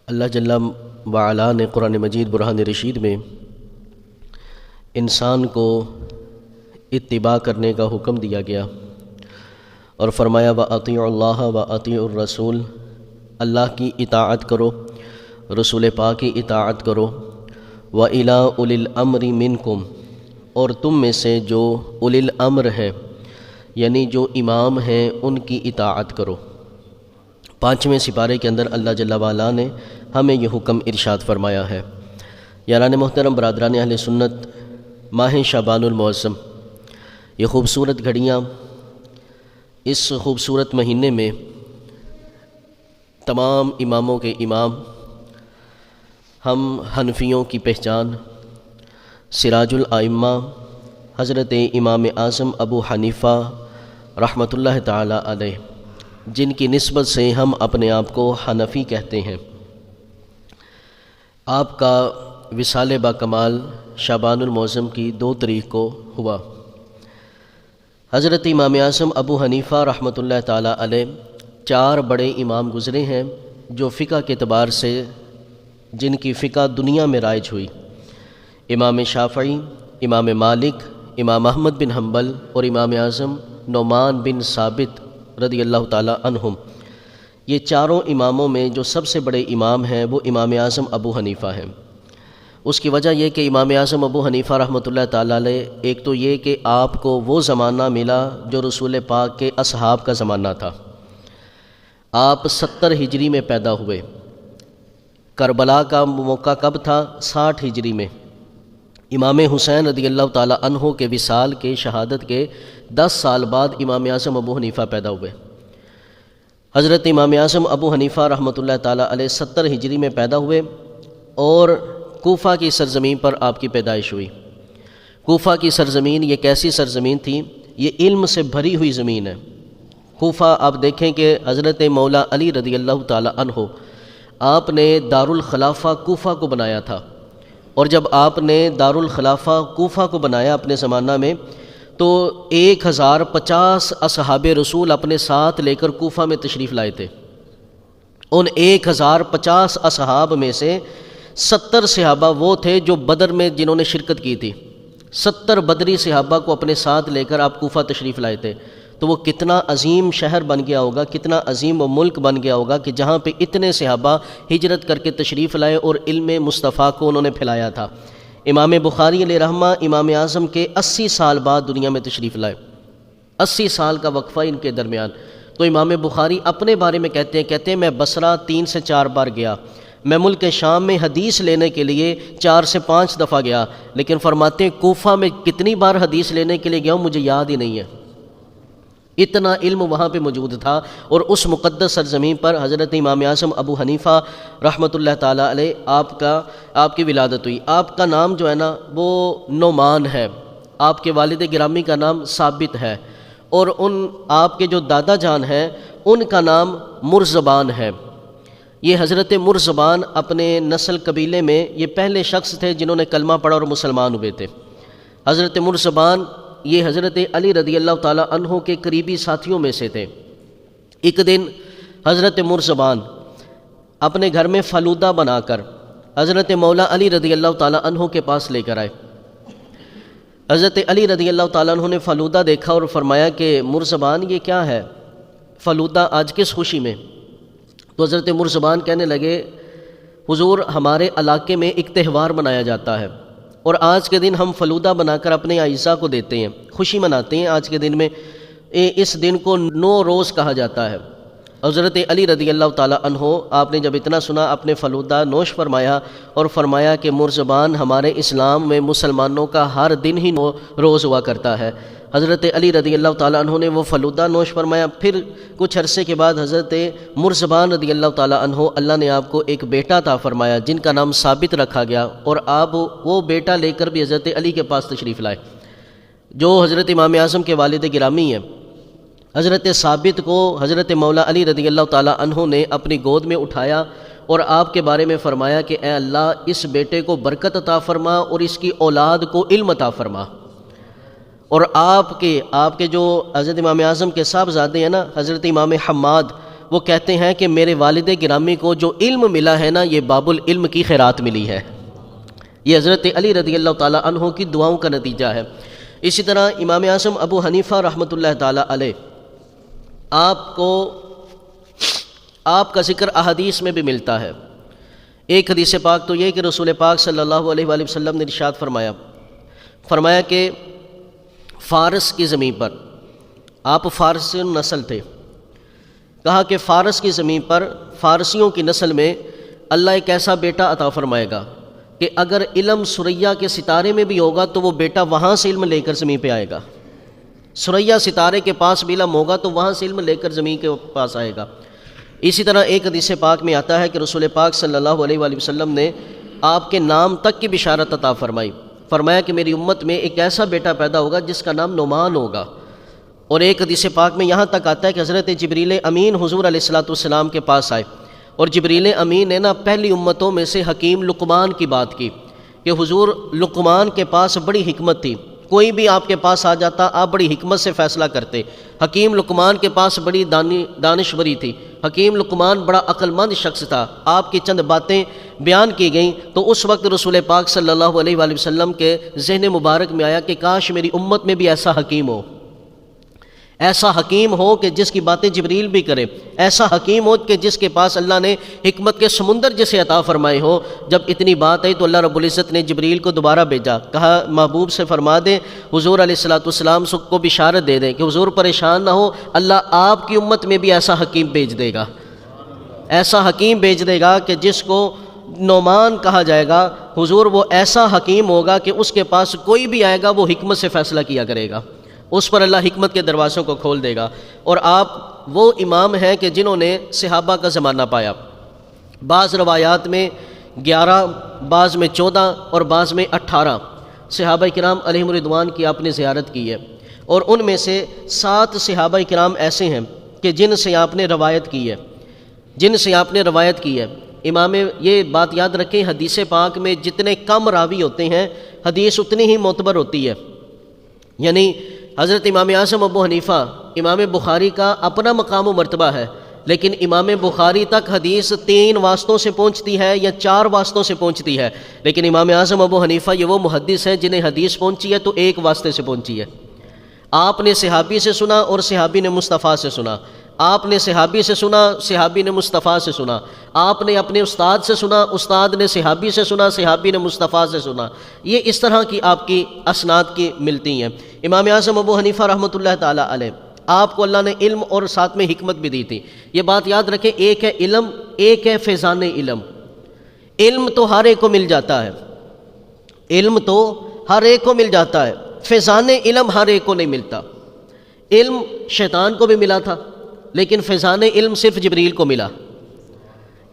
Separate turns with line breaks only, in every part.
اللہ جل وعلا نے قرآن مجید برہان رشید میں انسان کو اتباع کرنے کا حکم دیا گیا اور فرمایا وَأَطِيعُوا اللَّهَ وَأَطِيعُوا الرَّسُولَ، اللہ کی اطاعت کرو، رسول پاک کی اطاعت کرو، وَإِلَىٰ أُولِي الْأَمْرِ مِنْكُمْ، اور تم میں سے جو اولی الامر ہیں یعنی جو امام ہیں ان کی اطاعت کرو۔ 5ویں سپارے کے اندر اللہ جل وعلا نے ہمیں یہ حکم ارشاد فرمایا ہے۔ یاران محترم، برادران اہل سنت، ماہ شعبان المعظم، یہ خوبصورت گھڑیاں، اس خوبصورت مہینے میں تمام اماموں کے امام، ہم حنفیوں کی پہچان سراج الائمہ حضرت امام اعظم ابو حنیفہ رحمۃ اللہ تعالی علیہ، جن کی نسبت سے ہم اپنے آپ کو حنفی کہتے ہیں، آپ کا وصال با کمال شعبان المعظم کی 2 تاریخ کو ہوا۔ حضرت امام اعظم ابو حنیفہ رحمۃ اللہ تعالی علیہ 4 بڑے امام گزرے ہیں جو فقہ کے اعتبار سے جن کی فقہ دنیا میں رائج ہوئی، امام شافعی، امام مالک، امام احمد بن حنبل اور امام اعظم نعمان بن ثابت رضی اللہ تعالی عنہم۔ یہ 4 اماموں میں جو سب سے بڑے امام ہیں وہ امام اعظم ابو حنیفہ ہیں۔ اس کی وجہ یہ کہ امام اعظم ابو حنیفہ رحمۃ اللہ تعالی علیہ، ایک تو یہ کہ آپ کو وہ زمانہ ملا جو رسول پاک کے اصحاب کا زمانہ تھا۔ آپ 70 ہجری میں پیدا ہوئے۔ کربلا کا موقع کب تھا؟ 60 ہجری میں۔ امام حسین رضی اللہ تعالی عنہ کے وصال کے شہادت کے 10 سال بعد امام اعظم ابو حنیفہ پیدا ہوئے۔ حضرت امام اعظم ابو حنیفہ رحمۃ اللہ تعالی علیہ 70 ہجری میں پیدا ہوئے اور کوفہ کی سرزمین پر آپ کی پیدائش ہوئی۔ کوفہ کی سرزمین یہ کیسی سرزمین تھی؟ یہ علم سے بھری ہوئی زمین ہے۔ کوفہ آپ دیکھیں کہ حضرت مولا علی رضی اللہ تعالی عنہ، آپ نے دارالخلافہ کوفہ کو بنایا تھا، اور جب آپ نے دارالخلافہ کوفہ کو بنایا اپنے زمانہ میں تو 1050 اصحاب رسول اپنے ساتھ لے کر کوفہ میں تشریف لائے تھے۔ ان 1050 اصحاب میں سے 70 صحابہ وہ تھے جو بدر میں جنہوں نے شرکت کی تھی۔ 70 بدری صحابہ کو اپنے ساتھ لے کر آپ کوفہ تشریف لائے تھے۔ تو وہ کتنا عظیم شہر بن گیا ہوگا، کتنا عظیم و ملک بن گیا ہوگا کہ جہاں پہ اتنے صحابہ ہجرت کر کے تشریف لائے اور علم مصطفیٰ کو انہوں نے پھیلایا تھا۔ امام بخاری علیہ رحمہ امام اعظم کے 80 سال بعد دنیا میں تشریف لائے، 80 سال کا وقفہ ان کے درمیان۔ تو امام بخاری اپنے بارے میں کہتے ہیں میں بصرہ 3 سے 4 بار گیا، میں ملک شام میں حدیث لینے کے لیے 4 سے 5 دفعہ گیا، لیکن فرماتے ہیں کوفہ میں کتنی بار حدیث لینے کے لیے گیا ہوں مجھے یاد ہی نہیں ہے، اتنا علم وہاں پہ موجود تھا۔ اور اس مقدس سرزمین پر حضرت امام اعظم ابو حنیفہ رحمۃ اللہ تعالی علیہ آپ کی ولادت ہوئی۔ آپ کا نام جو ہے نا وہ نعمان ہے، آپ کے والد گرامی کا نام ثابت ہے، اور آپ کے جو دادا جان ہیں ان کا نام مرزبان ہے۔ یہ حضرت مرزبان اپنے نسل قبیلے میں یہ پہلے شخص تھے جنہوں نے کلمہ پڑھا اور مسلمان ہوئے تھے۔ حضرت مرزبان یہ حضرت علی رضی اللہ تعالی عنہ کے قریبی ساتھیوں میں سے تھے۔ ایک دن حضرت مرزبان اپنے گھر میں فلودہ بنا کر حضرت مولا علی رضی اللہ تعالی عنہ کے پاس لے کر آئے۔ حضرت علی رضی اللہ تعالی عنہ نے فلودہ دیکھا اور فرمایا کہ مرزبان یہ کیا ہے فلودہ آج کس خوشی میں؟ تو حضرت مرزبان کہنے لگے حضور ہمارے علاقے میں ایک تہوار منایا جاتا ہے اور آج کے دن ہم فلودہ بنا کر اپنے اعزاء کو دیتے ہیں، خوشی مناتے ہیں آج کے دن میں، اس دن کو 9 روز کہا جاتا ہے۔ حضرت علی رضی اللہ تعالی عنہ آپ نے جب اتنا سنا اپنے فلودہ نوش فرمایا اور فرمایا کہ مرزبان ہمارے اسلام میں مسلمانوں کا ہر دن ہی 9 روز ہوا کرتا ہے۔ حضرت علی رضی اللہ تعالیٰ عنہ نے وہ فلودہ نوش فرمایا۔ پھر کچھ عرصے کے بعد حضرت مرزبان رضی اللہ تعالیٰ عنہ اللہ نے آپ کو ایک بیٹا عطا فرمایا جن کا نام ثابت رکھا گیا، اور آپ وہ بیٹا لے کر بھی حضرت علی کے پاس تشریف لائے جو حضرت امام اعظم کے والد گرامی ہیں۔ حضرت ثابت کو حضرت مولا علی رضی اللہ تعالیٰ عنہ نے اپنی گود میں اٹھایا اور آپ کے بارے میں فرمایا کہ اے اللہ اس بیٹے کو برکت عطا فرما اور اس کی اولاد کو علم عطا فرما۔ اور آپ کے جو حضرت امام اعظم کے صاحبزادے ہیں نا، حضرت امام حماد، وہ کہتے ہیں کہ میرے والد گرامی کو جو علم ملا ہے نا، یہ باب العلم کی خیرات ملی ہے۔ یہ حضرت علی رضی اللہ تعالیٰ عنہ کی دعاؤں کا نتیجہ ہے۔ اسی طرح امام اعظم ابو حنیفہ رحمۃ اللہ تعالیٰ علیہ، آپ کا ذکر احادیث میں بھی ملتا ہے۔ ایک حدیث پاک تو یہ کہ رسول پاک صلی اللہ علیہ وآلہ وسلم نے ارشاد فرمایا کہ فارس کی زمین پر، آپ فارسی نسل تھے، کہا کہ فارس کی زمین پر فارسیوں کی نسل میں اللہ ایک ایسا بیٹا عطا فرمائے گا کہ اگر علم ثریا کے ستارے میں بھی ہوگا تو وہ بیٹا وہاں سے علم لے کر زمین پہ آئے گا۔ ثریا ستارے کے پاس بھی علم ہوگا تو وہاں سے علم لے کر زمین کے پاس آئے گا۔ اسی طرح ایک حدیث پاک میں آتا ہے کہ رسول پاک صلی اللہ علیہ وآلہ وسلم نے آپ کے نام تک کی بشارت عطا فرمایا کہ میری امت میں ایک ایسا بیٹا پیدا ہوگا جس کا نام نعمان ہوگا۔ اور ایک حدیث پاک میں یہاں تک آتا ہے کہ حضرت جبریل امین حضور علیہ الصلوۃ والسلام کے پاس آئے، اور جبریل امین نے پہلی امتوں میں سے حکیم لقمان کی بات کی کہ حضور لقمان کے پاس بڑی حکمت تھی، کوئی بھی آپ کے پاس آ جاتا آپ بڑی حکمت سے فیصلہ کرتے۔ حکیم لقمان کے پاس بڑی دانشوری تھی، حکیم لقمان بڑا عقل مند شخص تھا، آپ کی چند باتیں بیان کی گئیں تو اس وقت رسول پاک صلی اللہ علیہ وآلہ وسلم کے ذہن مبارک میں آیا کہ کاش میری امت میں بھی ایسا حکیم ہو کہ جس کی باتیں جبریل بھی کرے، ایسا حکیم ہو کہ جس کے پاس اللہ نے حکمت کے سمندر جسے عطا فرمائے ہو۔ جب اتنی بات آئی تو اللہ رب العزت نے جبریل کو دوبارہ بھیجا، کہا محبوب سے فرما دیں حضور علیہ الصلوۃ والسلام کو بشارت دے دیں کہ حضور پریشان نہ ہو، اللہ آپ کی امت میں بھی ایسا حکیم بھیج دے گا، ایسا حکیم بھیج دے گا کہ جس کو نعمان کہا جائے گا۔ حضور وہ ایسا حکیم ہوگا کہ اس کے پاس کوئی بھی آئے گا وہ حکمت سے فیصلہ کیا کرے گا، اس پر اللہ حکمت کے دروازوں کو کھول دے گا۔ اور آپ وہ امام ہیں کہ جنہوں نے صحابہ کا زمانہ پایا، بعض روایات میں 11، بعض میں 14 اور بعض میں 18 صحابہ کرام علیہم رضوان کی آپ نے زیارت کی ہے، اور ان میں سے 7 صحابہ کرام ایسے ہیں کہ جن سے آپ نے روایت کی ہے۔ امام یہ بات یاد رکھیں، حدیث پاک میں جتنے کم راوی ہوتے ہیں حدیث اتنی ہی معتبر ہوتی ہے۔ یعنی حضرت امام اعظم ابو حنیفہ، امام بخاری کا اپنا مقام و مرتبہ ہے، لیکن امام بخاری تک حدیث 3 واسطوں سے پہنچتی ہے یا 4 واسطوں سے پہنچتی ہے، لیکن امام اعظم ابو حنیفہ یہ وہ محدث ہیں جنہیں حدیث پہنچی ہے تو 1 واسطے سے پہنچی ہے۔ آپ نے صحابی سے سنا اور صحابی نے مصطفیٰ سے سنا، آپ نے صحابی سے سنا، صحابی نے مصطفیٰ سے سنا، آپ نے اپنے استاد سے سنا، استاد نے صحابی سے سنا، صحابی نے مصطفیٰ سے سنا۔ یہ اس طرح کی آپ کی اسناد کی ملتی ہیں۔ امام اعظم ابو حنیفہ رحمۃ اللہ تعالیٰ علیہ، آپ کو اللہ نے علم اور ساتھ میں حکمت بھی دی تھی۔ یہ بات یاد رکھیں، ایک ہے علم، ایک ہے فیضان علم۔ علم تو ہر ایک کو مل جاتا ہے، علم تو ہر ایک کو مل جاتا ہے، فیضان علم ہر ایک کو نہیں ملتا۔ علم شیطان کو بھی ملا تھا لیکن فیضان علم صرف جبریل کو ملا،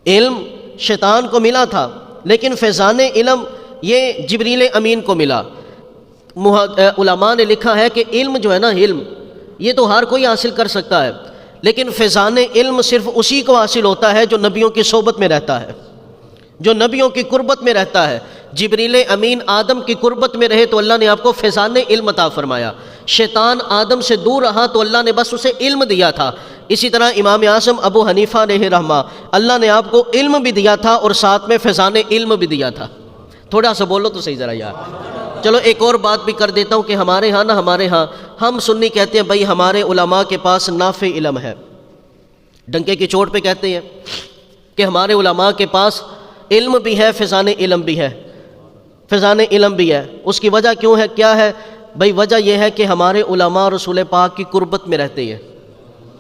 علم شیطان کو ملا تھا لیکن فیضان علم یہ جبریل امین کو ملا۔ علماء نے لکھا ہے کہ علم جو ہے نا، علم یہ تو ہر کوئی حاصل کر سکتا ہے، لیکن فیضان علم صرف اسی کو حاصل ہوتا ہے جو نبیوں کی صحبت میں رہتا ہے، جو نبیوں کی قربت میں رہتا ہے۔ جبریل امین آدم کی قربت میں رہے تو اللہ نے آپ کو فیضان علم عطا فرمایا، شیطان آدم سے دور رہا تو اللہ نے بس اسے علم دیا تھا۔ اسی طرح امام اعظم ابو حنیفہ علیہ رحمہ، اللہ نے آپ کو علم بھی دیا تھا اور ساتھ میں فیضان علم بھی دیا تھا۔ تھوڑا سا بولو تو صحیح ذرا یار۔ چلو ایک اور بات بھی کر دیتا ہوں کہ ہمارے ہاں ہم سنی کہتے ہیں بھائی ہمارے علماء کے پاس نافع علم ہے، ڈنکے کی چوٹ پہ کہتے ہیں کہ ہمارے علماء کے پاس علم بھی ہے، فیضان علم بھی ہے، فیضان علم بھی ہے۔ اس کی وجہ کیوں ہے؟ کیا ہے بھائی؟ وجہ یہ ہے کہ ہمارے علماء رسول پاک کی قربت میں رہتے ہیں۔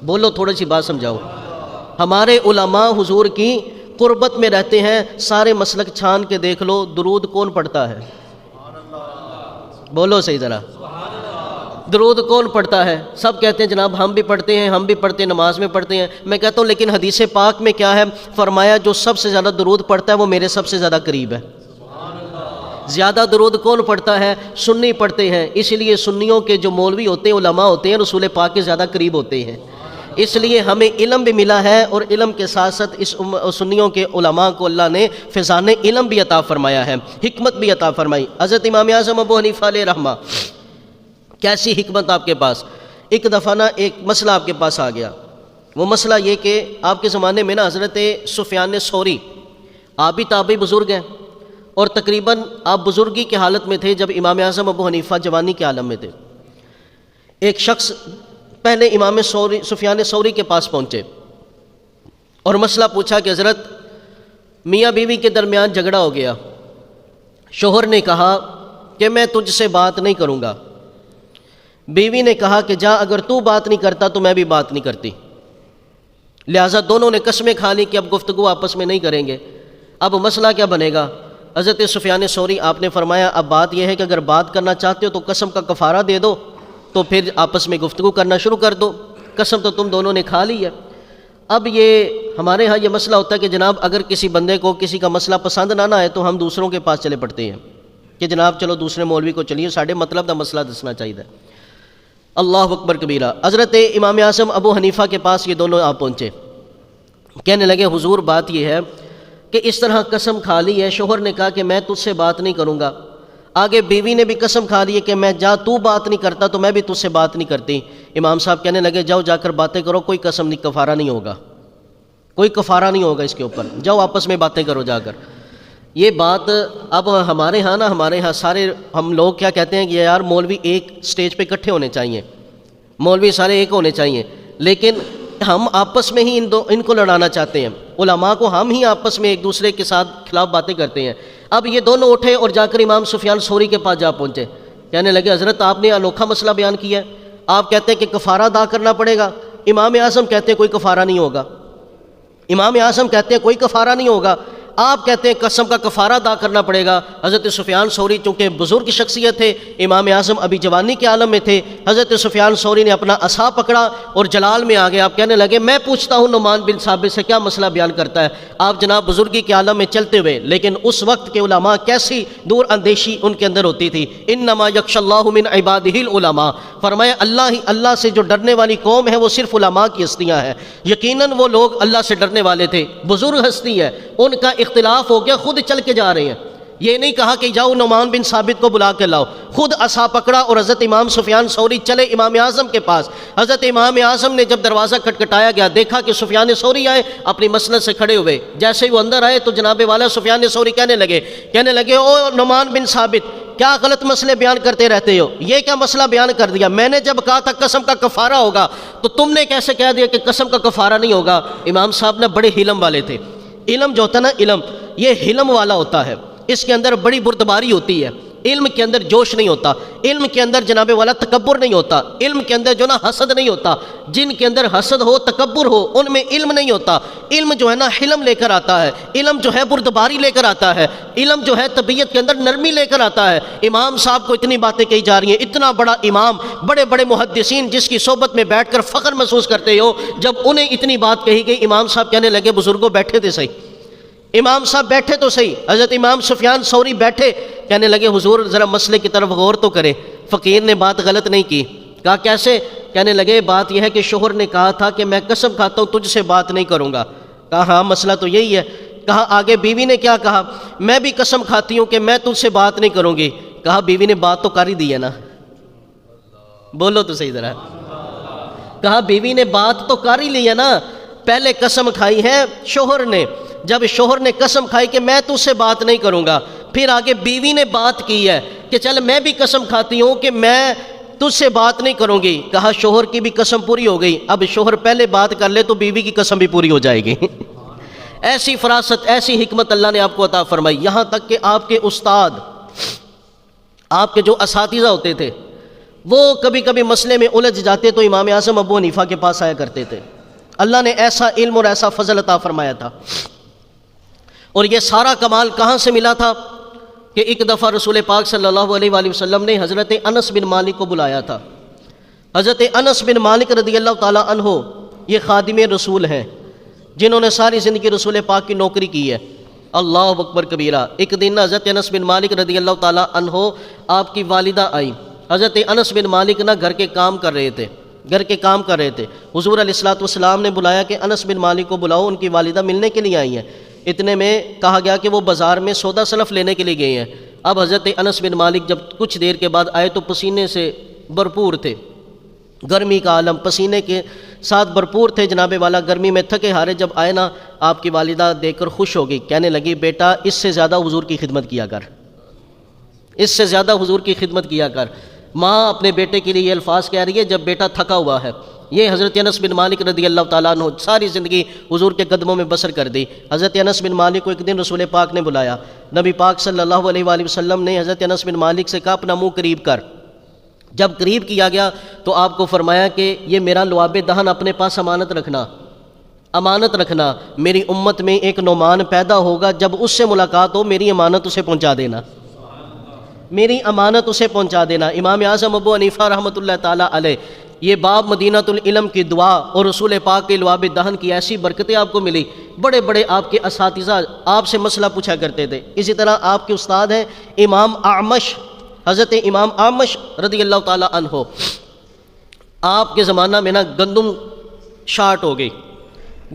بولو تھوڑی سی بات سمجھاؤ۔ ہمارے علماء حضور کی قربت میں رہتے ہیں۔ سارے مسلک چھان کے دیکھ لو، درود کون پڑھتا ہے؟ بولو صحیح ذرا، درود کون پڑھتا ہے؟ سب کہتے ہیں جناب ہم بھی پڑھتے ہیں، نماز میں پڑھتے ہیں۔ میں کہتا ہوں لیکن حدیث پاک میں کیا ہے؟ فرمایا جو سب سے زیادہ درود پڑھتا ہے وہ میرے سب سے زیادہ قریب ہے۔ زیادہ درود کون پڑھتا ہے؟ سنی پڑھتے ہیں، اس لیے سنیوں کے جو مولوی ہوتے ہیں، علماء ہوتے ہیں، رسول پاک کے زیادہ قریب ہوتے ہیں۔ اس لیے ہمیں علم بھی ملا ہے، اور علم کے ساتھ ساتھ اس سنیوں کے علماء کو اللہ نے فیضان علم بھی عطا فرمایا ہے، حکمت بھی عطا فرمائی۔ حضرت امام اعظم ابو حنیفہ علیہ رحمہ، کیسی حکمت آپ کے پاس! ایک دفعہ نا ایک مسئلہ آپ کے پاس آ گیا، وہ مسئلہ یہ کہ آپ کے زمانے میں نا حضرت سفیان ثوری، آپ بھی تابعی بزرگ ہیں، اور تقریباً آپ بزرگی کی حالت میں تھے جب امام اعظم ابو حنیفہ جوانی کے عالم میں تھے۔ ایک شخص پہلے امام سفیان ثوری کے پاس پہنچے اور مسئلہ پوچھا کہ حضرت میاں بیوی کے درمیان جھگڑا ہو گیا، شوہر نے کہا کہ میں تجھ سے بات نہیں کروں گا، بیوی نے کہا کہ جا اگر تو بات نہیں کرتا تو میں بھی بات نہیں کرتی، لہٰذا دونوں نے قسمیں کھا لی کہ اب گفتگو آپس میں نہیں کریں گے۔ اب مسئلہ کیا بنے گا؟ حضرت سفیان ثوری آپ نے فرمایا اب بات یہ ہے کہ اگر بات کرنا چاہتے ہو تو قسم کا کفارہ دے دو، تو پھر آپس میں گفتگو کرنا شروع کر دو، قسم تو تم دونوں نے کھا لی ہے۔ اب یہ ہمارے ہاں یہ مسئلہ ہوتا ہے کہ جناب اگر کسی بندے کو کسی کا مسئلہ پسند نہ آئے تو ہم دوسروں کے پاس چلے پڑتے ہیں کہ جناب چلو دوسرے مولوی کو چلیے، ساڑھے مطلب دا مسئلہ دسنا چاہیے۔ اللہ اکبر کبیرہ۔ حضرت امام اعظم ابو حنیفہ کے پاس یہ دونوں آپ پہنچے، کہنے لگے حضور بات یہ ہے کہ اس طرح قسم کھا لی ہے، شوہر نے کہا کہ میں تجھ سے بات نہیں کروں گا، آگے بیوی نے بھی قسم کھا لی ہے کہ میں جا تو بات نہیں کرتا تو میں بھی تجھ سے بات نہیں کرتی۔ امام صاحب کہنے لگے جاؤ جا کر باتیں کرو، کوئی قسم نہیں، کفارہ نہیں ہوگا، کوئی کفارہ نہیں ہوگا اس کے اوپر، جاؤ آپس میں باتیں کرو جا کر۔ یہ بات اب ہمارے ہاں سارے ہم لوگ کیا کہتے ہیں کہ یار مولوی ایک سٹیج پہ اکٹھے ہونے چاہیے، مولوی سارے ایک ہونے چاہیے، لیکن ہم آپس میں ہی ان کو لڑانا چاہتے ہیں، علماء کو ہم ہی آپس میں ایک دوسرے کے ساتھ خلاف باتیں کرتے ہیں۔ اب یہ دونوں اٹھے اور جا کر امام سفیان ثوری کے پاس جا پہنچے، کہنے لگے حضرت آپ نے انوکھا مسئلہ بیان کیا ہے، آپ کہتے ہیں کہ کفارہ ادا کرنا پڑے گا، امام اعظم کہتے ہیں کوئی کفارہ نہیں ہوگا، امام اعظم کہتے ہیں کوئی کفارہ نہیں ہوگا، آپ کہتے ہیں قسم کا کفارہ ادا کرنا پڑے گا۔ حضرت سفیان ثوری چونکہ بزرگ شخصیت تھے، امام اعظم ابھی جوانی کے عالم میں تھے، حضرت سفیان ثوری نے اپنا عصا پکڑا اور جلال میں آگے آپ کہنے لگے میں پوچھتا ہوں نعمان بن ثابت سے کیا مسئلہ بیان کرتا ہے۔ آپ جناب بزرگی کے عالم میں چلتے ہوئے، لیکن اس وقت کے علماء کیسی دور اندیشی ان کے اندر ہوتی تھی۔ انما یخشی اللہ من عبادہ العلماء، فرمایا اللہ سے جو ڈرنے والی قوم ہے وہ صرف علماء کی ہستیاں ہیں۔ یقیناً وہ لوگ اللہ سے ڈرنے والے تھے، بزرگ ہستی ہے، ان کا اختلاف ہو گیا، خود چل کے جا رہے ہیں، یہ نہیں کہا کہ جاؤ نعمان بن ثابت کو بلا کے لاؤ، خود عصا پکڑا اور حضرت امام سفیان ثوری چلے امام اعظم کے پاس۔ حضرت امام اعظم نے جب دروازہ کھٹکھٹایا گیا، دیکھا کہ سفیان ثوری آئے اپنی مسند سے کھڑے ہوئے، جیسے ہی وہ اندر آئے تو جناب والا سفیان ثوری کہنے لگے او نعمان بن ثابت کیا غلط مسئلے بیان کرتے رہتے ہو، یہ کیا مسئلہ بیان کر دیا، میں نے جب کہا تھا قسم کا کفارہ ہوگا تو تم نے کیسے کہہ دیا کہ قسم کا کفارہ نہیں ہوگا۔ امام صاحب نے بڑے حلم والے تھے، علم جو ہوتا ہے نا، علم یہ حلم والا ہوتا ہے، اس کے اندر بڑی بردباری ہوتی ہے، علم کے اندر جوش نہیں ہوتا، علم کے اندر جناب والا تکبر نہیں ہوتا، علم کے اندر جو نا حسد نہیں ہوتا، جن کے اندر حسد ہو تکبر ہو ان میں علم نہیں ہوتا۔ علم جو ہے نا حلم لے کر آتا ہے، علم جو ہے بردباری لے کر آتا ہے، علم جو ہے طبیعت کے اندر نرمی لے کر آتا ہے۔ امام صاحب کو اتنی باتیں کہی جا رہی ہیں، اتنا بڑا امام، بڑے بڑے محدثین جس کی صحبت میں بیٹھ کر فخر محسوس کرتے ہو، جب انہیں اتنی بات کہی گئی، امام صاحب کہنے لگے بزرگوں بیٹھے تھے صحیح، امام صاحب بیٹھے تو صحیح۔ حضرت امام سفیان ثوری بیٹھے، کہنے لگے حضور ذرا مسئلے کی طرف غور تو کریں، فقیر نے بات غلط نہیں کی۔ کہا کیسے؟ کہنے لگے بات یہ ہے کہ شوہر نے کہا تھا کہ میں قسم کھاتا ہوں تجھ سے بات نہیں کروں گا۔ کہا ہاں مسئلہ تو یہی ہے۔ کہا آگے بیوی نے کیا کہا؟ میں بھی قسم کھاتی ہوں کہ میں تجھ سے بات نہیں کروں گی۔ کہا بیوی نے بات تو کر ہی دی ہے نا، بولو تو صحیح ذرا۔ کہا بیوی نے بات تو کر ہی لی ہے نا، پہلے قسم کھائی ہے شوہر نے، جب شوہر نے قسم کھائی کہ میں تجھ سے بات نہیں کروں گا، پھر آگے بیوی نے بات کی ہے کہ چل میں بھی قسم کھاتی ہوں کہ میں تجھ سے بات نہیں کروں گی۔ کہا شوہر کی بھی قسم پوری ہو گئی، اب شوہر پہلے بات کر لے تو بیوی کی قسم بھی پوری ہو جائے گی۔ ایسی فراست، ایسی حکمت اللہ نے آپ کو عطا فرمائی، یہاں تک کہ آپ کے استاد، آپ کے جو اساتذہ ہوتے تھے وہ کبھی کبھی مسئلے میں الجھ جاتے تو امام اعظم ابو حنیفہ کے پاس آیا کرتے تھے۔ اللہ نے ایسا علم اور ایسا فضل عطا فرمایا تھا، اور یہ سارا کمال کہاں سے ملا تھا کہ ایک دفعہ رسول پاک صلی اللہ علیہ وآلہ وسلم نے حضرت انس بن مالک کو بلایا تھا۔ حضرت انس بن مالک رضی اللہ تعالیٰ عنہ یہ خادم رسول ہیں جنہوں نے ساری زندگی رسول پاک کی نوکری کی ہے۔ اللہ اکبر کبیرہ۔ ایک دن حضرت انس بن مالک رضی اللہ تعالیٰ عنہ آپ کی والدہ آئی، حضرت انس بن مالک نہ گھر کے کام کر رہے تھے، حضور علیہ الصلوۃ والسلام نے بلایا کہ انس بن مالک کو بلاؤ، ان کی والدہ ملنے کے لیے آئی ہیں۔ اتنے میں کہا گیا کہ وہ بازار میں سودا سلف لینے کے لیے گئے ہیں۔ اب حضرت انس بن مالک جب کچھ دیر کے بعد آئے تو پسینے سے بھرپور تھے، گرمی کا عالم، پسینے کے ساتھ بھرپور تھے جناب والا، گرمی میں تھکے ہارے جب آئے نا، آپ کی والدہ دیکھ کر خوش ہو گئی، کہنے لگی بیٹا اس سے زیادہ حضور کی خدمت کیا کر، اس سے زیادہ حضور کی خدمت کیا کر۔ ماں اپنے بیٹے کے لیے یہ الفاظ کہہ رہی ہے جب بیٹا تھکا ہوا ہے۔ یہ حضرت انس بن مالک رضی اللہ تعالیٰ عنہ ساری زندگی حضور کے قدموں میں بسر کر دی۔ حضرت انس بن مالک کو ایک دن رسول پاک نے بلایا، نبی پاک صلی اللہ علیہ وآلہ وسلم نے حضرت انس بن مالک سے کہا اپنا منہ قریب کر۔ جب قریب کیا گیا تو آپ کو فرمایا کہ یہ میرا لعاب دہن اپنے پاس امانت رکھنا، امانت رکھنا، میری امت میں ایک نعمان پیدا ہوگا، جب اس سے ملاقات ہو میری امانت اسے پہنچا دینا، میری امانت اسے پہنچا دینا۔ امام اعظم ابو حنیفہ رحمۃ اللہ تعالیٰ علیہ، یہ باب مدینۃ العلم کی دعا اور رسول پاک کے لعاب دہن کی ایسی برکتیں آپ کو ملی، بڑے بڑے آپ کے اساتذہ آپ سے مسئلہ پوچھا کرتے تھے۔ اسی طرح آپ کے استاد ہیں امام اعمش، حضرت امام اعمش رضی اللہ تعالیٰ عنہ، آپ کے زمانہ میں نا گندم شارٹ ہو گئی،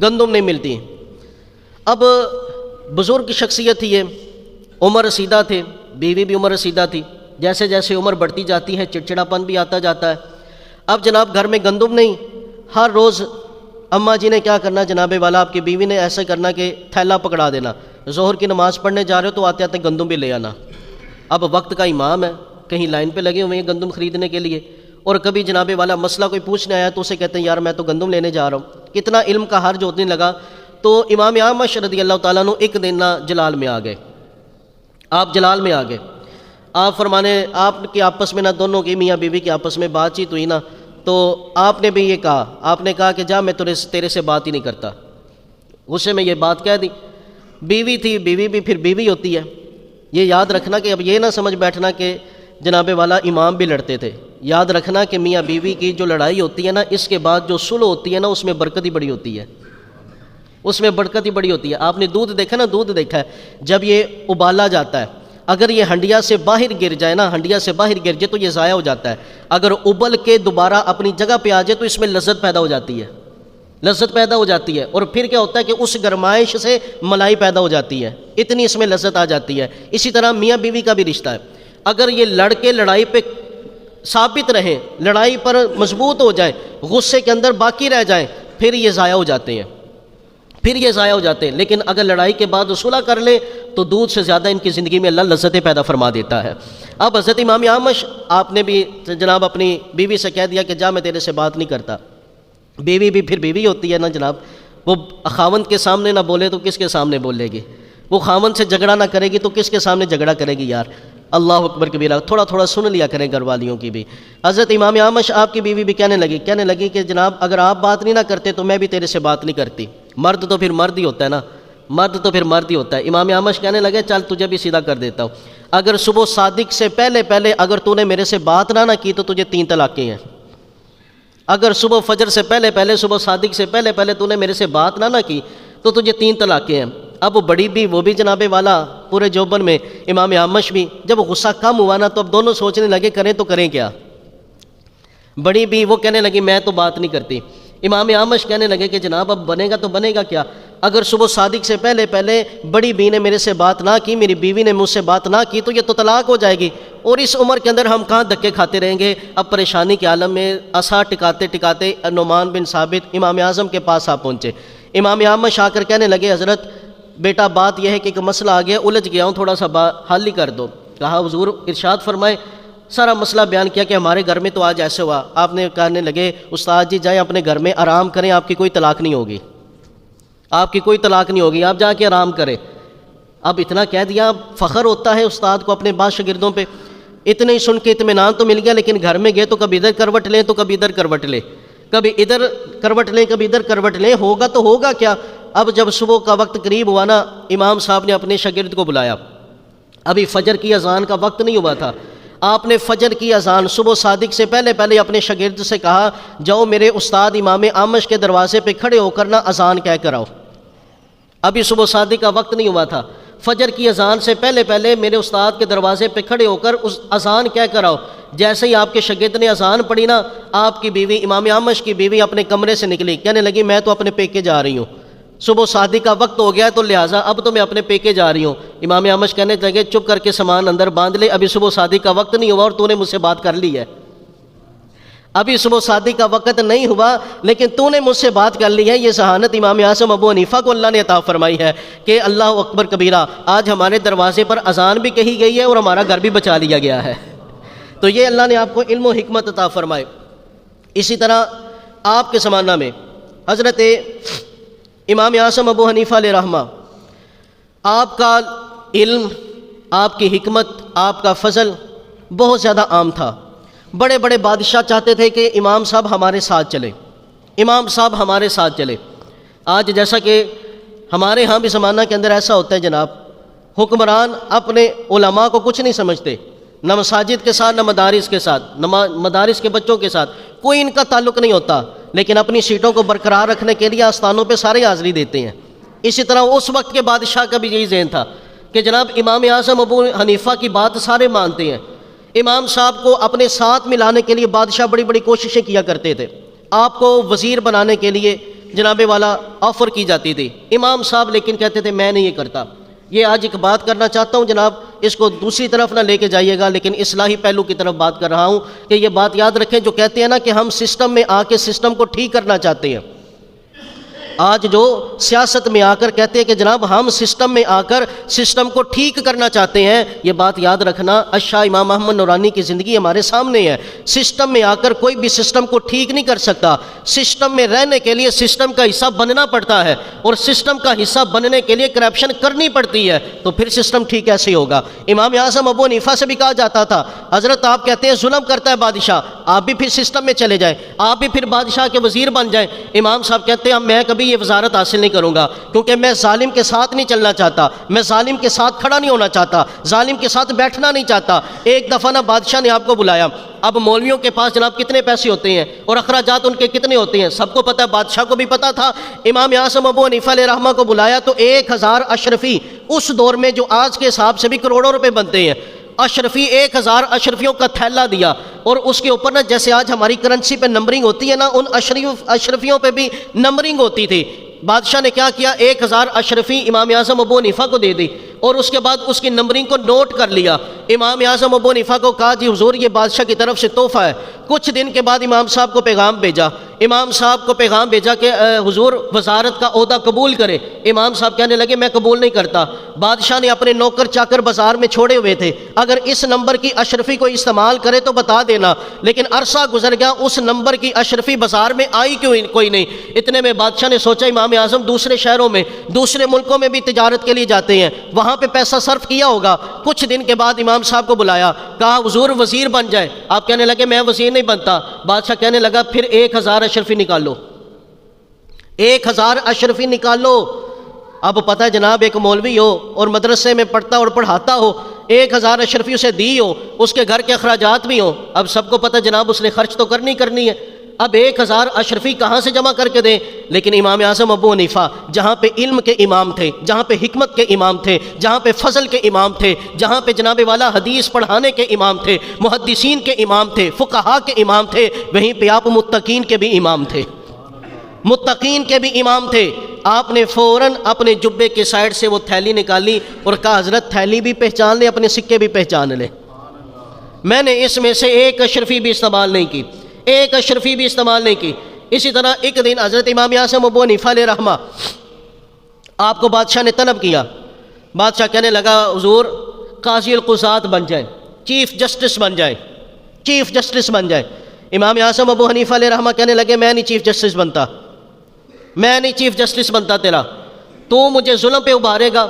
گندم نہیں ملتی۔ اب بزرگ شخصیت تھی، یہ عمر رسیدہ تھے، بیوی بھی عمر رسیدہ تھی، جیسے جیسے عمر بڑھتی جاتی ہے چڑچڑاپن بھی آتا جاتا ہے۔ اب جناب گھر میں گندم نہیں، ہر روز اماں جی نے کیا کرنا، جناب والا آپ کی بیوی نے ایسے کرنا کہ تھیلا پکڑا دینا، ظہر کی نماز پڑھنے جا رہے ہو تو آتے آتے گندم بھی لے آنا۔ اب وقت کا امام ہے، کہیں لائن پہ لگے ہوئے ہیں گندم خریدنے کے لیے، اور کبھی جناب والا مسئلہ کوئی پوچھنے آیا تو اسے کہتے ہیں یار میں تو گندم لینے جا رہا ہوں، کتنا علم کا حرج ہونے لگا۔ تو امام اعمش رضی اللہ تعالیٰ عنہ ایک دن نہ جلال میں آ گئے، آپ جلال میں آ گئے، آپ فرمانے آپ کی آپس میں نہ دونوں کی میاں بیوی کی آپس میں بات چیت ہوئی نا، تو آپ نے بھی یہ کہا، آپ نے کہا کہ جا میں تیرے سے بات ہی نہیں کرتا، غصے میں یہ بات کہہ دی۔ بیوی تھی، بیوی بھی پھر بیوی ہوتی ہے، یہ یاد رکھنا کہ اب یہ نہ سمجھ بیٹھنا کہ جناب والا امام بھی لڑتے تھے، یاد رکھنا کہ میاں بیوی کی جو لڑائی ہوتی ہے نا، اس کے بعد جو صلح ہوتی ہے نا، اس میں برکت ہی بڑی ہوتی ہے، اس میں برکت ہی بڑی ہوتی ہے۔ آپ نے دودھ دیکھا نا، دودھ دیکھا ہے جب یہ ابالا جاتا ہے، اگر یہ ہنڈیا سے باہر گر جائے نا، ہنڈیا سے باہر گر جائے تو یہ ضائع ہو جاتا ہے، اگر ابل کے دوبارہ اپنی جگہ پہ آ جائے تو اس میں لذت پیدا ہو جاتی ہے، لذت پیدا ہو جاتی ہے، اور پھر کیا ہوتا ہے کہ اس گرمائش سے ملائی پیدا ہو جاتی ہے، اتنی اس میں لذت آ جاتی ہے۔ اسی طرح میاں بیوی کا بھی رشتہ ہے، اگر یہ لڑ کے لڑائی پہ ثابت رہیں، لڑائی پر مضبوط ہو جائیں، غصے کے اندر باقی رہ جائیں، پھر یہ ضائع ہو جاتے ہیں، پھر یہ ضائع ہو جاتے ہیں۔ لیکن اگر لڑائی کے بعد صلح کر لیں تو دودھ سے زیادہ ان کی زندگی میں اللہ لذتیں پیدا فرما دیتا ہے۔ اب حضرت امام اعمش آپ نے بھی جناب اپنی بیوی سے کہہ دیا کہ جا میں تیرے سے بات نہیں کرتا۔ بیوی بھی پھر بیوی ہوتی ہے نا جناب، وہ خاوند کے سامنے نہ بولے تو کس کے سامنے بولے گی، وہ خاوند سے جھگڑا نہ کرے گی تو کس کے سامنے جھگڑا کرے گی یار۔ اللہ اکبر کبیرہ، تھوڑا تھوڑا سن لیا کریں گھر والیوں کی بھی۔ حضرت امام اعمش آپ کی بیوی بھی کہنے لگی کہ جناب اگر آپ بات نہیں نہ کرتے تو میں بھی تیرے سے بات نہیں کرتی۔ مرد تو پھر مرد ہی ہوتا ہے نا، مرد تو پھر مرد ہی ہوتا ہے۔ امام اعمش کہنے لگے چل تجھے بھی سیدھا کر دیتا ہوں، اگر صبح صادق سے پہلے اگر تو نے میرے سے بات نہ کی تو تجھے 3 طلاقیں ہیں، اگر صبح فجر سے پہلے صبح صادق سے پہلے تو نے میرے سے بات نہ کی تو تجھے 3 طلاقیں ہیں۔ اب بڑی بھی وہ بھی جناب والا پورے جوبن میں، امام اعمش بھی، جب غصہ کم ہوا نا تو اب دونوں سوچنے لگے کریں تو کریں کیا۔ بڑی بھی وہ کہنے لگی میں تو بات نہیں کرتی، امام اعمش کہنے لگے کہ جناب اب بنے گا تو بنے گا کیا، اگر صبح صادق سے پہلے بڑی بی نے میرے سے بات نہ کی، میری بیوی نے مجھ سے بات نہ کی تو یہ تو طلاق ہو جائے گی، اور اس عمر کے اندر ہم کہاں دھکے کھاتے رہیں گے۔ اب پریشانی کے عالم میں عصا ٹکاتے نعمان بن ثابت امام اعظم کے پاس آ پہنچے۔ امام اعمش آ کر کہنے لگے حضرت بیٹا بات یہ ہے کہ ایک مسئلہ آ گیا، الجھ گیا ہوں، تھوڑا سا حل ہی کر دو۔ کہا حضور ارشاد فرمائے، سارا مسئلہ بیان کیا کہ ہمارے گھر میں تو آج ایسے ہوا۔ آپ نے کہنے لگے استاد جی جائیں اپنے گھر میں آرام کریں، آپ کی کوئی طلاق نہیں ہوگی، آپ کی کوئی طلاق نہیں ہوگی، آپ جا کے آرام کریں۔ اب اتنا کہہ دیا، فخر ہوتا ہے استاد کو اپنے بعض شاگردوں پہ، اتنے ہی سن کے اطمینان تو مل گیا، لیکن گھر میں گئے تو کبھی ادھر کروٹ لیں تو کبھی ادھر کروٹ لیں، کبھی ادھر کروٹ لیں کبھی ادھر کروٹ لیں، ہوگا تو ہوگا کیا۔ اب جب صبح کا وقت قریب ہوا نا، امام صاحب نے اپنے شاگرد کو بلایا، ابھی فجر کی اذان کا وقت نہیں ہوا تھا، آپ نے فجر کی اذان صبح صادق سے پہلے اپنے شاگرد سے کہا جاؤ میرے استاد امام اعمش کے دروازے پہ کھڑے ہو کر نا اذان کہہ کر آؤ۔ ابھی صبح صادق کا وقت نہیں ہوا تھا، فجر کی اذان سے پہلے میرے استاد کے دروازے پہ کھڑے ہو کر اس اذان کہہ کر آؤ۔ جیسے ہی آپ کے شاگرد نے اذان پڑھی نا، آپ کی بیوی امام اعمش کی بیوی اپنے کمرے سے نکلی، کہنے لگی میں تو اپنے پیکے جا رہی ہوں، صبح صادق کا وقت ہو گیا تو لہٰذا اب تو میں اپنے پیکے جا رہی ہوں۔ امام اعمش کہنے لگے چپ کر کے سامان اندر باندھ لے، ابھی صبح صادق کا وقت نہیں ہوا اور تو نے مجھ سے بات کر لی ہے۔ ابھی صبح شادی کا وقت نہیں ہوا لیکن تو نے مجھ سے بات کر لی ہے۔ یہ ذہانت امام اعظم ابو حنیفہ کو اللہ نے عطا فرمائی ہے کہ اللہ اکبر کبیرہ، آج ہمارے دروازے پر اذان بھی کہی گئی ہے اور ہمارا گھر بھی بچا لیا گیا ہے۔ تو یہ اللہ نے آپ کو علم و حکمت عطا فرمائے۔ اسی طرح آپ کے زمانہ میں حضرت امام اعظم ابو حنیفہ علیہ رحمہ، آپ کا علم، آپ کی حکمت، آپ کا فضل بہت زیادہ عام تھا۔ بڑے بڑے بادشاہ چاہتے تھے کہ امام صاحب ہمارے ساتھ چلے، امام صاحب ہمارے ساتھ چلے۔ آج جیسا کہ ہمارے ہاں بھی زمانہ کے اندر ایسا ہوتا ہے جناب، حکمران اپنے علماء کو کچھ نہیں سمجھتے، نہ مساجد کے ساتھ، نہ مدارس کے ساتھ، نہ مدارس کے بچوں کے ساتھ کوئی ان کا تعلق نہیں ہوتا، لیکن اپنی سیٹوں کو برقرار رکھنے کے لیے آستانوں پہ سارے حاضری دیتے ہیں۔ اسی طرح اس وقت کے بادشاہ کا بھی یہی ذہن تھا کہ جناب امام اعظم ابو حنیفہ کی بات سارے مانتے ہیں۔ امام صاحب کو اپنے ساتھ ملانے کے لیے بادشاہ بڑی بڑی کوششیں کیا کرتے تھے، آپ کو وزیر بنانے کے لیے جناب والا آفر کی جاتی تھی۔ امام صاحب لیکن کہتے تھے میں نہیں یہ کرتا۔ یہ آج ایک بات کرنا چاہتا ہوں جناب، اس کو دوسری طرف نہ لے کے جائیے گا، لیکن اصلاحی پہلو کی طرف بات کر رہا ہوں کہ یہ بات یاد رکھیں جو کہتے ہیں نا کہ ہم سسٹم میں آ کے سسٹم کو ٹھیک کرنا چاہتے ہیں۔ آج جو سیاست میں آ کر کہتے ہیں کہ جناب ہم سسٹم میں آ کر سسٹم کو ٹھیک کرنا چاہتے ہیں، یہ بات یاد رکھنا اشاہ امام احمد نورانی کی زندگی ہمارے سامنے ہے۔ سسٹم میں آ کر کوئی بھی سسٹم کو ٹھیک نہیں کر سکتا، سسٹم میں رہنے کے لیے سسٹم کا حصہ بننا پڑتا ہے، اور سسٹم کا حصہ بننے کے لیے کرپشن کرنی پڑتی ہے، تو پھر سسٹم ٹھیک کیسے ہوگا؟ امام اعظم ابو حنیفہ سے بھی کہا جاتا تھا حضرت آپ کہتے ہیں ظلم کرتا ہے بادشاہ، آپ بھی پھر سسٹم میں چلے جائیں، آپ بھی پھر بادشاہ کے وزیر بن جائیں۔ امام صاحب کہتے ہیں میں کبھی یہ وزارت حاصل نہیں کروں گا، کیونکہ میں ظالم کے ساتھ نہیں چلنا چاہتا، میں ظالم کے ساتھ کھڑا نہیں ہونا چاہتا، ظالم کے ساتھ بیٹھنا نہیں چاہتا۔ ایک دفعہ نا بادشاہ نے آپ کو بلایا، اب مولویوں کے پاس جناب کتنے پیسے ہوتے ہیں اور اخراجات ان کے کتنے ہوتے ہیں سب کو پتہ ہے، بادشاہ کو بھی پتہ تھا۔ امام اعظم ابو حنیفہ علیہ رحمہ کو بلایا تو 1000 اشرفی، اس دور میں جو آج کے حساب سے بھی کروڑوں روپے بنتے ہیں، اشرفی 1000 اشرفیوں کا تھیلا دیا، اور اس کے اوپر نا جیسے آج ہماری کرنسی پہ نمبرنگ ہوتی ہے نا، ان اشرفیوں پہ بھی نمبرنگ ہوتی تھی۔ بادشاہ نے کیا کیا، 1000 اشرفی امام اعظم ابو حنیفہ کو دے دی، اور اس کے بعد اس کی نمبرنگ کو نوٹ کر لیا۔ امام اعظم ابو حنیفہ کو کہا جی حضور یہ بادشاہ کی طرف سے تحفہ ہے۔ کچھ دن کے بعد امام صاحب کو پیغام بھیجا، امام صاحب کو پیغام بھیجا کہ حضور وزارت کا عہدہ قبول کرے۔ امام صاحب کہنے لگے میں قبول نہیں کرتا۔ بادشاہ نے اپنے نوکر چاکر بازار میں چھوڑے ہوئے تھے، اگر اس نمبر کی اشرفی کو استعمال کرے تو بتا دینا، لیکن عرصہ گزر گیا، اس نمبر کی اشرفی بازار میں آئی کیوں کوئی نہیں۔ اتنے میں بادشاہ نے سوچا امام اعظم دوسرے شہروں میں، دوسرے ملکوں میں بھی تجارت کے لیے جاتے ہیں، وہاں پہ پیسہ صرف کیا ہوگا۔ کچھ دن کے بعد امام صاحب کو بلایا، کہا حضور وزیر بن جائے۔ آپ کہنے لگے میں وزیر نہیں بنتا۔ بادشاہ کہنے لگا پھر 1000 اشرفی نکالو، 1000 اشرفی نکالو۔ اب پتہ ہے جناب ایک مولوی ہو اور مدرسے میں پڑھتا اور پڑھاتا ہو، 1000 اشرفی اسے دی ہو، اس کے گھر کے اخراجات بھی ہوں، اب سب کو پتہ جناب اس نے خرچ تو کرنی ہے۔ اب 1000 اشرفی کہاں سے جمع کر کے دیں؟ لیکن امام اعظم ابو حنیفہ جہاں پہ علم کے امام تھے، جہاں پہ حکمت کے امام تھے، جہاں پہ فضل کے امام تھے، جہاں پہ جناب والا حدیث پڑھانے کے امام تھے، محدثین کے امام تھے، فقہا کے امام تھے، وہیں پہ آپ متقین کے بھی امام تھے، متقین کے بھی امام تھے۔ آپ نے فوراً اپنے جبے کے سائڈ سے وہ تھیلی نکالی اور کہا حضرت تھیلی بھی پہچان لیں، اپنے سکے بھی پہچان لیں، میں نے اس میں سے 1 اشرفی بھی استعمال نہیں کی، 1 اشرفی بھی استعمال نہیں کی۔ اسی طرح ایک دن حضرت امام اعظم ابو حنیفہ علیہ رحمہ آپ کو بادشاہ نے طلب کیا۔ بادشاہ کہنے لگا حضور قاضی القضات بن جائیں، چیف جسٹس بن جائیں، چیف جسٹس بن جائیں۔ امام اعظم ابو حنیفہ علیہ رحمہ کہنے لگے میں نہیں چیف جسٹس بنتا، میں نہیں چیف جسٹس بنتا تیرا، تو مجھے ظلم پہ ابھارے گا،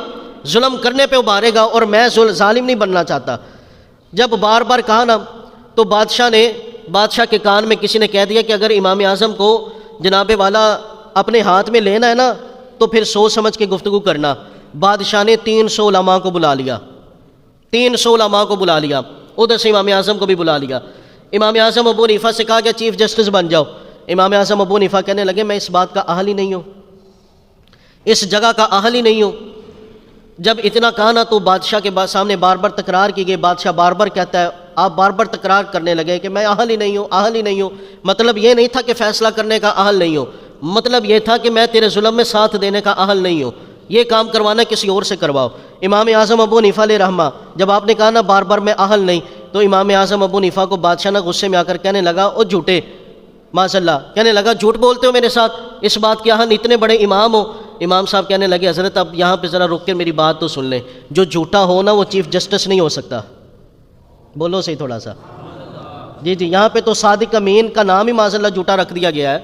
ظلم کرنے پہ ابھارے گا، اور میں ظالم نہیں بننا چاہتا۔ جب بار بار کہا نا تو بادشاہ کے کان میں کسی نے کہہ دیا کہ اگر امام اعظم کو جناب والا اپنے ہاتھ میں لینا ہے نا تو پھر سوچ سمجھ کے گفتگو کرنا۔ بادشاہ نے 300 علماء کو بلا لیا، 300 علماء کو بلا لیا، ادھر سے امام اعظم کو بھی بلا لیا۔ امام اعظم ابو حنیفہ سے کہا کہ چیف جسٹس بن جاؤ۔ امام اعظم ابو حنیفہ کہنے لگے میں اس بات کا اہل ہی نہیں ہوں، اس جگہ کا اہل ہی نہیں ہوں۔ جب اتنا کہا نا تو بادشاہ کے سامنے بار بار تکرار کی گئی، بادشاہ بار بار کہتا ہے، آپ بار بار تکرار کرنے لگے کہ میں اہل ہی نہیں ہوں، اہل ہی نہیں ہوں۔ مطلب یہ نہیں تھا کہ فیصلہ کرنے کا اہل نہیں ہوں، مطلب یہ تھا کہ میں تیرے ظلم میں ساتھ دینے کا اہل نہیں ہوں، یہ کام کروانا کسی اور سے کرواؤ۔ امام اعظم ابو حنیفہ علیہ رحمہ جب آپ نے کہا نا بار بار میں اہل نہیں، تو امام اعظم ابو حنیفہ کو بادشاہ نہ غصے میں آ کر کہنے لگا او جھوٹے، ماشاء اللہ. کہنے لگا جھوٹ بولتے ہو میرے ساتھ اس بات کے یہاں اتنے بڑے امام ہو. امام صاحب کہنے لگے حضرت اب یہاں پہ ذرا رک کے میری بات تو سن لیں. جو جھوٹا ہو نا وہ چیف جسٹس نہیں ہو سکتا. بولو صحیح تھوڑا سا. جی یہاں پہ تو صادق امین کا نام ہی ماشاء اللہ جھوٹا رکھ دیا گیا ہے.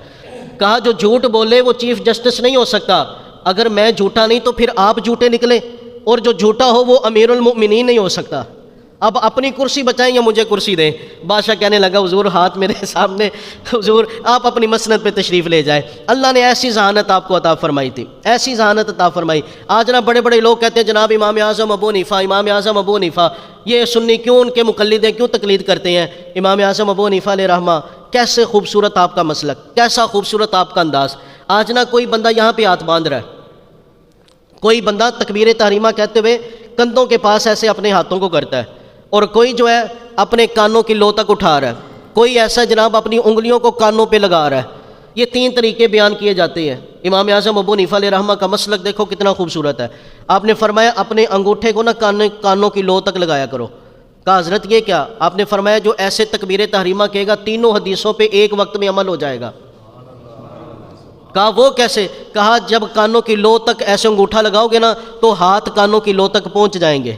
کہا جو جھوٹ بولے وہ چیف جسٹس نہیں ہو سکتا. اگر میں جھوٹا نہیں تو پھر آپ جھوٹے نکلے, اور جو جھوٹا ہو وہ امیر المؤمنین نہیں ہو سکتا. اب اپنی کرسی بچائیں یا مجھے کرسی دیں. بادشاہ کہنے لگا حضور ہاتھ میرے سامنے, حضور آپ اپنی مسند پہ تشریف لے جائیں. اللہ نے ایسی ذہانت آپ کو عطا فرمائی تھی, ایسی ذہانت عطا فرمائی. آج نا بڑے بڑے لوگ کہتے ہیں جناب امام اعظم ابو حنیفہ, امام اعظم ابو حنیفہ. یہ سنی کیوں ان کے مقلد ہیں, کیوں تقلید کرتے ہیں؟ امام اعظم ابو حنیفہ علیہ رحمہ, کیسے خوبصورت آپ کا مسلک, کیسا خوبصورت آپ کا انداز. آج نا کوئی بندہ یہاں پہ ہاتھ باندھ رہا ہے, کوئی بندہ تکبیر تحریمہ کہتے ہوئے کندھوں کے پاس ایسے اپنے ہاتھوں کو کرتا ہے, اور کوئی جو ہے اپنے کانوں کی لو تک اٹھا رہا ہے, کوئی ایسا جناب اپنی انگلیوں کو کانوں پہ لگا رہا ہے. یہ 3 طریقے بیان کیے جاتے ہیں. امام اعظم ابو حنیفہ علیہ رحمہ کا مسلک دیکھو کتنا خوبصورت ہے. آپ نے فرمایا اپنے انگوٹھے کو نا کانوں کی لو تک لگایا کرو. کہا حضرت یہ کیا؟ آپ نے فرمایا جو ایسے تکبیر تحریمہ کہے گا تینوں حدیثوں پہ ایک وقت میں عمل ہو جائے گا. کہا وہ کیسے؟ کہا جب کانوں کی لو تک ایسے انگوٹھا لگاؤ گے نا تو ہاتھ کانوں کی لو تک پہنچ جائیں گے.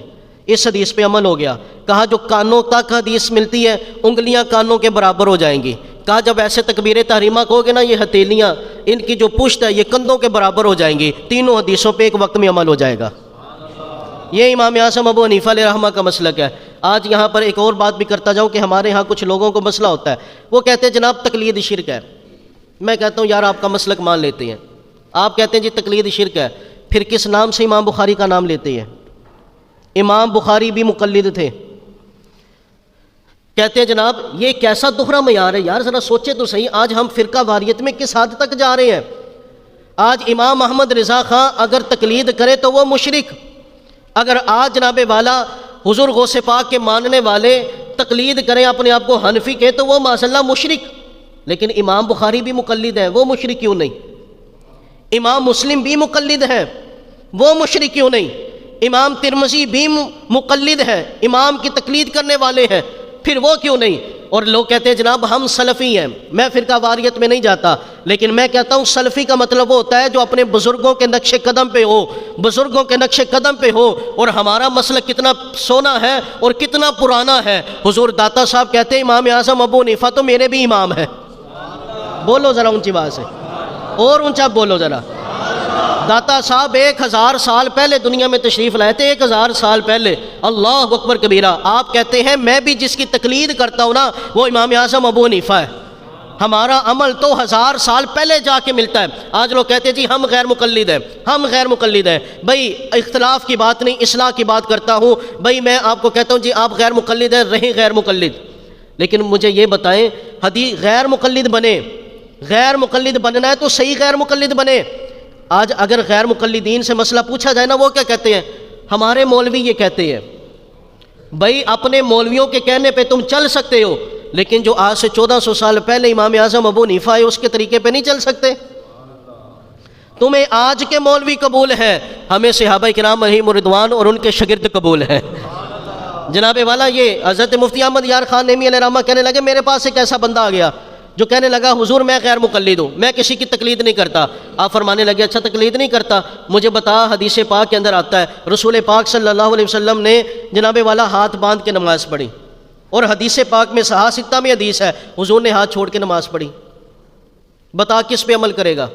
اس حدیث پہ عمل ہو گیا. کہا جو کانوں تک حدیث ملتی ہے انگلیاں کانوں کے برابر ہو جائیں گی. کہا جب ایسے تکبیر تحریمہ کہو گے نا یہ ہتھیلیاں ان کی جو پشت ہے یہ کندھوں کے برابر ہو جائیں گی. تینوں حدیثوں پہ ایک وقت میں عمل ہو جائے گا. یہ امام اعظم ابو حنیفہ علیہ رحمہ کا مسلک ہے. آج یہاں پر ایک اور بات بھی کرتا جاؤں کہ ہمارے ہاں کچھ لوگوں کو مسئلہ ہوتا ہے, وہ کہتے ہیں جناب تقلید شرک ہے. میں کہتا ہوں یار آپ کا مسلک مان لیتے ہیں, آپ کہتے ہیں جی تقلید شرک ہے, پھر کس نام سے امام بخاری کا نام لیتے ہیں؟ امام بخاری بھی مقلد تھے. کہتے ہیں جناب یہ کیسا دوہرا معیار ہے یار, ذرا سوچے تو صحیح. آج ہم فرقہ واریت میں کس حد تک جا رہے ہیں. آج امام محمد رضا خان اگر تقلید کرے تو وہ مشرک. اگر آج جناب والا حضور غوث پاک کے ماننے والے تقلید کریں اپنے آپ کو حنفی کہیں تو وہ ماشاء اللہ مشرک. لیکن امام بخاری بھی مقلد ہیں, وہ مشرک کیوں نہیں؟ امام مسلم بھی مقلد ہیں, وہ مشرک کیوں نہیں؟ امام ترمذی بھی مقلد ہیں, امام کی تقلید کرنے والے ہیں, پھر وہ کیوں نہیں؟ اور لوگ کہتے ہیں جناب ہم سلفی ہیں. میں فرقہ واریت میں نہیں جاتا, لیکن میں کہتا ہوں سلفی کا مطلب وہ ہوتا ہے جو اپنے بزرگوں کے نقش قدم پہ ہو, بزرگوں کے نقش قدم پہ ہو. اور ہمارا مسلک کتنا سونا ہے اور کتنا پرانا ہے. حضور داتا صاحب کہتے ہیں امام اعظم ابو حنیفہ تو میرے بھی امام ہیں. بولو ذرا اونچی بات سے, اور اونچا بولو ذرا. داتا صاحب 1000 سال پہلے دنیا میں تشریف لائے تھے, 1000 سال پہلے. اللہ اکبر کبیرہ. آپ کہتے ہیں میں بھی جس کی تقلید کرتا ہوں نا وہ امام اعظم ابو حنیفہ ہے. ہمارا عمل تو 1000 سال پہلے جا کے ملتا ہے. آج لوگ کہتے ہیں جی ہم غیر مقلد ہیں, ہم غیر مقلد ہیں. بھائی اختلاف کی بات نہیں, اصلاح کی بات کرتا ہوں. بھائی میں آپ کو کہتا ہوں جی آپ غیر مقلد ہیں, رہیں غیر مقلد, لیکن مجھے یہ بتائیں حدیث غیر مقلد بنے, غیر مقلد بننا ہے تو صحیح غیر مقلد بنے. آج اگر غیر مقلدین سے مسئلہ پوچھا جائے نا وہ کیا کہتے ہیں؟ ہمارے مولوی یہ کہتے ہیں. بھائی اپنے مولویوں کے کہنے پہ تم چل سکتے ہو, لیکن جو آج سے 1400 سال پہلے امام اعظم ابو حنیفہ ہے اس کے طریقے پہ نہیں چل سکتے. تمہیں آج کے مولوی قبول ہیں, ہمیں صحابہ کرام علیہم رضوان اور ان کے شاگرد قبول ہیں. جناب والا یہ حضرت مفتی احمد یار خان نعیمی علیہ رحمہ کہنے لگے میرے پاس ایک ایسا بندہ آ گیا جو کہنے لگا حضور میں غیر مقلد ہوں, میں کسی کی تقلید نہیں کرتا. آپ فرمانے لگے اچھا تقلید نہیں کرتا, مجھے بتا. حدیث پاک کے اندر آتا ہے رسول پاک صلی اللہ علیہ وسلم نے جناب والا ہاتھ باندھ کے نماز پڑھی, اور حدیث پاک میں صحاح ستہ میں حدیث ہے حضور نے ہاتھ چھوڑ کے نماز پڑھی. بتا کس پہ عمل کرے گا؟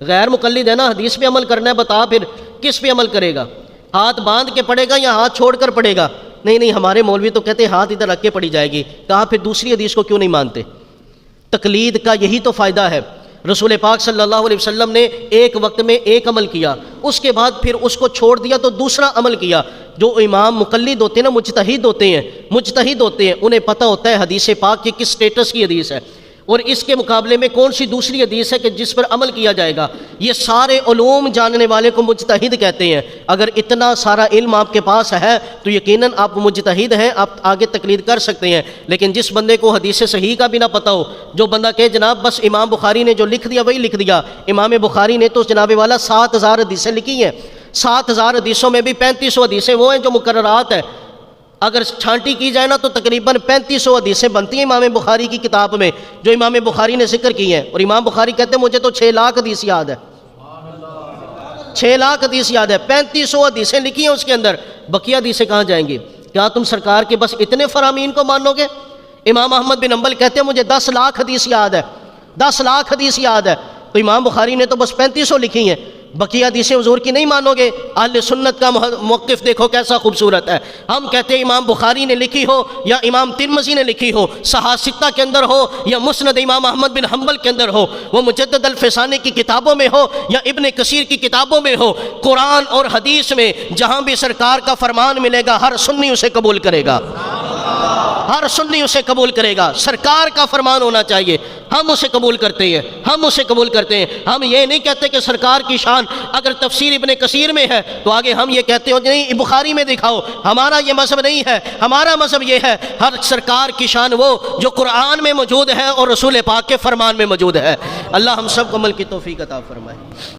غیر مقلد ہے نا, حدیث پہ عمل کرنا ہے, بتا پھر کس پہ عمل کرے گا؟ ہاتھ باندھ کے پڑھے گا یا ہاتھ چھوڑ کر پڑھے گا؟ نہیں ہمارے مولوی تو کہتے ہیں ہاتھ ادھر رکھ کے پڑھی جائے گی. کہا پھر دوسری حدیث کو کیوں نہیں مانتے؟ تقلید کا یہی تو فائدہ ہے. رسول پاک صلی اللہ علیہ وسلم نے ایک وقت میں ایک عمل کیا, اس کے بعد پھر اس کو چھوڑ دیا تو دوسرا عمل کیا. جو امام مقلد ہوتے ہیں نا, مجتہد ہوتے ہیں, انہیں پتہ ہوتا ہے حدیث پاک کی کس سٹیٹس کی حدیث ہے اور اس کے مقابلے میں کون سی دوسری حدیث ہے کہ جس پر عمل کیا جائے گا. یہ سارے علوم جاننے والے کو مجتہد کہتے ہیں. اگر اتنا سارا علم آپ کے پاس ہے تو یقیناً آپ مجتہد ہیں, آپ آگے تقلید کر سکتے ہیں. لیکن جس بندے کو حدیث صحیح کا بھی نہ پتہ ہو, جو بندہ کہے جناب بس امام بخاری نے جو لکھ دیا وہی لکھ دیا. امام بخاری نے تو جناب والا 7000 حدیثیں لکھی ہیں. 7000 حدیثوں میں بھی 3500 حدیثیں وہ ہیں جو مقررات ہیں. اگر چھانٹی کی جائے نا تو تقریباً 3500 حدیثیں بنتی ہیں امام بخاری کی کتاب میں جو امام بخاری نے ذکر کی ہیں، اور امام بخاری کہتے ہیں مجھے تو 6 لاکھ حدیث یاد ہے، 6 لاکھ حدیث یاد ہے، 3500 حدیثیں لکھی ہیں اس کے اندر، بقیہ حدیثیں کہاں جائیں گی؟ کیا تم سرکار کے بس اتنے فرامین کو مانو گے؟ امام احمد بن حنبل کہتے ہیں مجھے 10 لاکھ حدیث یاد ہے، 10 لاکھ حدیث یاد ہے، تو امام بخاری نے تو بس 3500 لکھی ہیں، بقیہ حدیثیں حضور کی نہیں مانو گے؟ اہل سنت کا موقف دیکھو کیسا خوبصورت ہے، ہم کہتے ہیں امام بخاری نے لکھی ہو یا امام ترمذی نے لکھی ہو، صحاح ستہ کے اندر ہو یا مسند امام احمد بن حنبل کے اندر ہو، وہ مجدد الفسانی کی کتابوں میں ہو یا ابن کثیر کی کتابوں میں ہو، قرآن اور حدیث میں جہاں بھی سرکار کا فرمان ملے گا ہر سنی اسے قبول کرے گا، ہر سنی اسے قبول کرے گا، سرکار کا فرمان ہونا چاہیے، ہم اسے قبول کرتے ہیں، ہم اسے قبول کرتے ہیں۔ ہم یہ نہیں کہتے کہ سرکار کی شان اگر تفسیر ابن کثیر میں ہے تو آگے ہم یہ کہتے ہو نہیں بخاری میں دکھاؤ، ہمارا یہ مذہب نہیں ہے، ہمارا مذہب یہ ہے ہر سرکار کی شان وہ جو قرآن میں موجود ہے اور رسول پاک کے فرمان میں موجود ہے۔ اللہ ہم سب کو عمل کی توفیق عطا فرمائے۔